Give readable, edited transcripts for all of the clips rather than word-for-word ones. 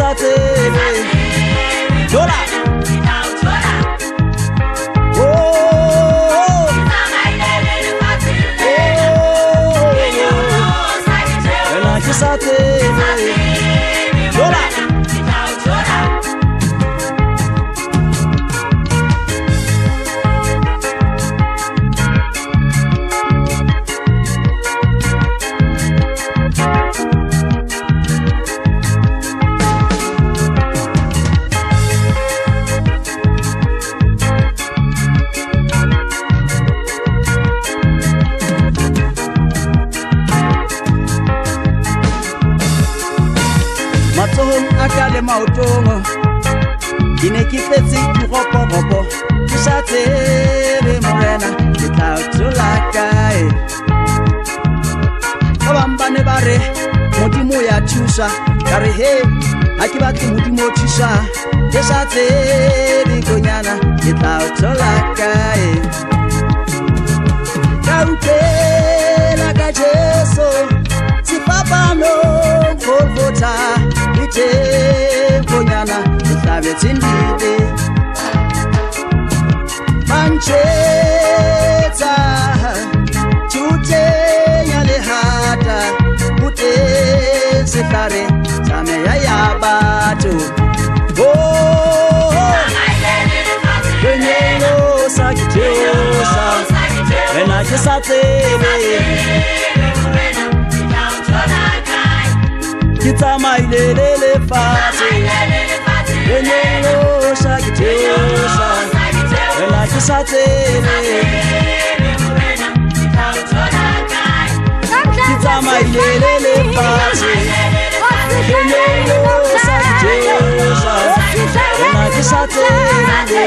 kisatebe dola akale mautongo ine kitletsi ropo tusatebe morena kitlautulakae abambane bare modimo ya thusa kare he akibatli modimo thusa tesatebe konyana kitlautulakae kaupela ka Jesu sipapano volvota konyana ihlabetsindide mancheta tute yalehata kute sehlare tsamaya ya batho kenyelo sa kithosa wena ke sa tsebe kitamailele fati kenyelo sa kithosa wena ke sa tsebe kitamailele fati kenyelo sa kithosa wena ke sa tsebe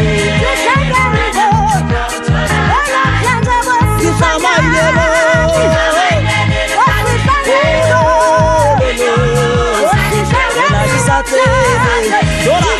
kitamailele Dola,